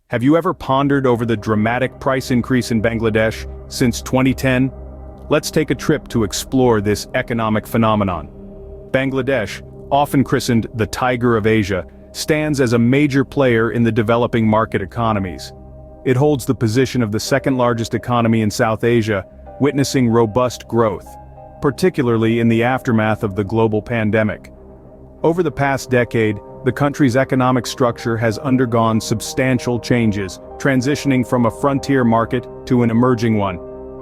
Have you ever pondered over the dramatic price increase in Bangladesh since 2010? Let's take a trip to explore this economic phenomenon. Bangladesh, often christened the Tiger of Asia, stands as a major player in the developing market economies. It holds the position of the second-largest economy in South Asia, witnessing robust growth, particularly in the aftermath of the global pandemic. Over the past decade, the country's economic structure has undergone substantial changes, transitioning from a frontier market to an emerging one.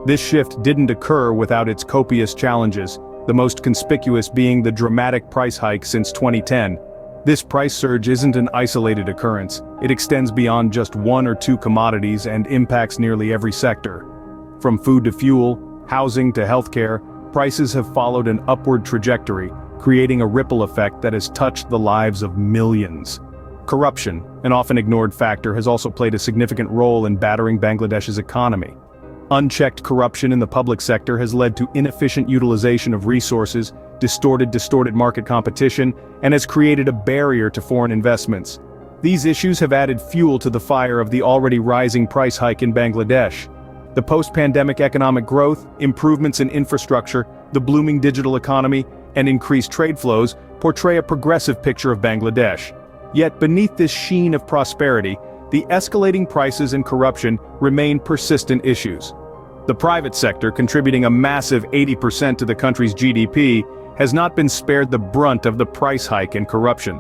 This shift didn't occur without its copious challenges, the most conspicuous being the dramatic price hike since 2010. This price surge isn't an isolated occurrence. It extends beyond just one or two commodities and impacts nearly every sector. From food to fuel, housing to healthcare, prices have followed an upward trajectory, creating a ripple effect that has touched the lives of millions. Corruption, an often ignored factor, has also played a significant role in battering Bangladesh's economy. Unchecked corruption in the public sector has led to inefficient utilization of resources, distorted market competition, and has created a barrier to foreign investments. These issues have added fuel to the fire of the already rising price hike in Bangladesh. The post-pandemic economic growth, improvements in infrastructure, the blooming digital economy, and increased trade flows portray a progressive picture of Bangladesh. Yet beneath this sheen of prosperity, the escalating prices and corruption remain persistent issues. The private sector, contributing a massive 80% to the country's GDP, has not been spared the brunt of the price hike and corruption.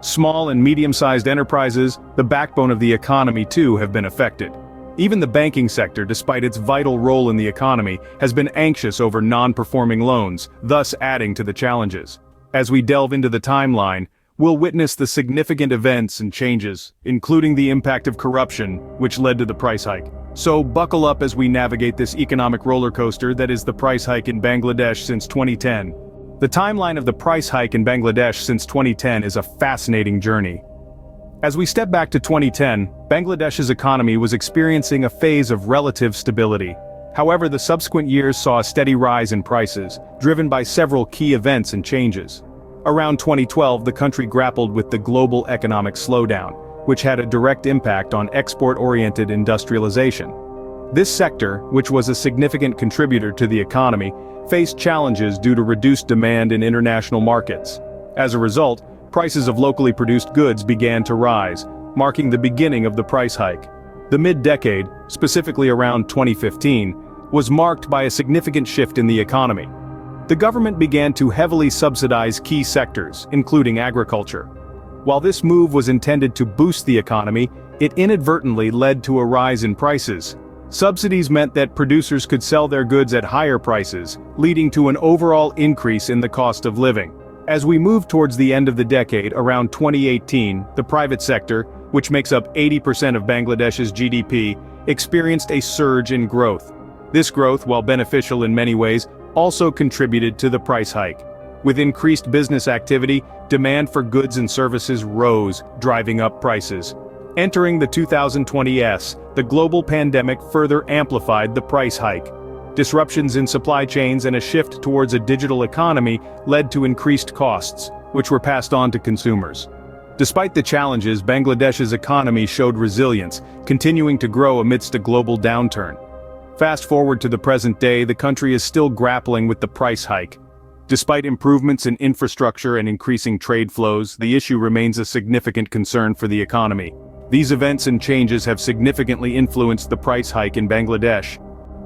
Small and medium-sized enterprises, the backbone of the economy too, have been affected. Even the banking sector, despite its vital role in the economy, has been anxious over non-performing loans, thus adding to the challenges. As we delve into the timeline, we'll witness the significant events and changes, including the impact of corruption, which led to the price hike. So buckle up as we navigate this economic roller coaster that is the price hike in Bangladesh since 2010. The timeline of the price hike in Bangladesh since 2010 is a fascinating journey. As we step back to 2010, Bangladesh's economy was experiencing a phase of relative stability. However, the subsequent years saw a steady rise in prices, driven by several key events and changes. Around 2012, the country grappled with the global economic slowdown, which had a direct impact on export-oriented industrialization. This sector, which was a significant contributor to the economy, faced challenges due to reduced demand in international markets. As a result, prices of locally produced goods began to rise, marking the beginning of the price hike. The mid-decade, specifically around 2015, was marked by a significant shift in the economy. The government began to heavily subsidize key sectors, including agriculture. While this move was intended to boost the economy, it inadvertently led to a rise in prices. Subsidies meant that producers could sell their goods at higher prices, leading to an overall increase in the cost of living. As we move towards the end of the decade, around 2018, the private sector, which makes up 80% of Bangladesh's GDP, experienced a surge in growth. This growth, while beneficial in many ways, also contributed to the price hike. With increased business activity, demand for goods and services rose, driving up prices. Entering the 2020s, the global pandemic further amplified the price hike. Disruptions in supply chains and a shift towards a digital economy led to increased costs, which were passed on to consumers. Despite the challenges, Bangladesh's economy showed resilience, continuing to grow amidst a global downturn. Fast forward to the present day, the country is still grappling with the price hike. Despite improvements in infrastructure and increasing trade flows, the issue remains a significant concern for the economy. These events and changes have significantly influenced the price hike in Bangladesh.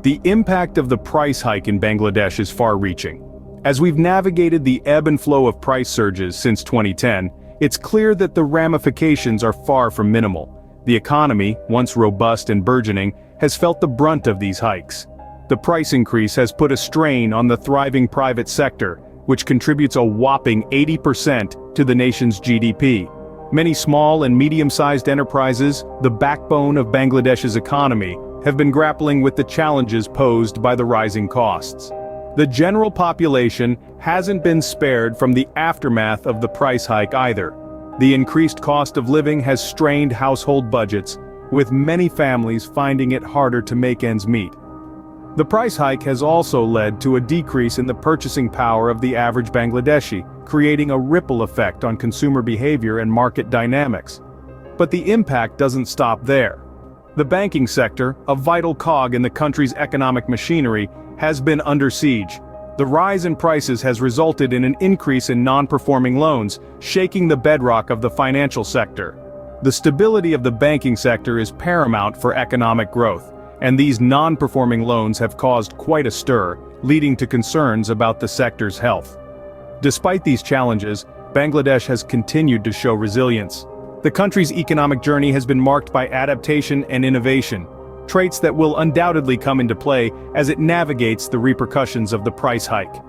The impact of the price hike in Bangladesh is far-reaching. As we've navigated the ebb and flow of price surges since 2010, it's clear that the ramifications are far from minimal. The economy, once robust and burgeoning, has felt the brunt of these hikes. The price increase has put a strain on the thriving private sector, which contributes a whopping 80% to the nation's GDP. Many small and medium-sized enterprises, the backbone of Bangladesh's economy, have been grappling with the challenges posed by the rising costs. The general population hasn't been spared from the aftermath of the price hike either. The increased cost of living has strained household budgets, with many families finding it harder to make ends meet. The price hike has also led to a decrease in the purchasing power of the average Bangladeshi, creating a ripple effect on consumer behavior and market dynamics. But the impact doesn't stop there. The banking sector, a vital cog in the country's economic machinery, has been under siege. The rise in prices has resulted in an increase in non-performing loans, shaking the bedrock of the financial sector. The stability of the banking sector is paramount for economic growth, and these non-performing loans have caused quite a stir, leading to concerns about the sector's health. Despite these challenges, Bangladesh has continued to show resilience. The country's economic journey has been marked by adaptation and innovation, traits that will undoubtedly come into play as it navigates the repercussions of the price hike.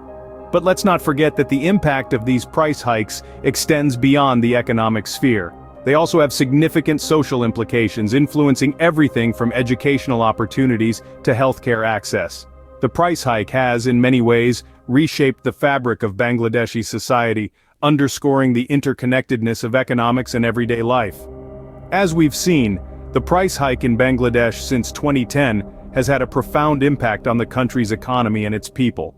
But let's not forget that the impact of these price hikes extends beyond the economic sphere. They also have significant social implications, influencing everything from educational opportunities to healthcare access. The price hike has, in many ways, reshaped the fabric of Bangladeshi society, underscoring the interconnectedness of economics and everyday life. As we've seen, the price hike in Bangladesh since 2010 has had a profound impact on the country's economy and its people.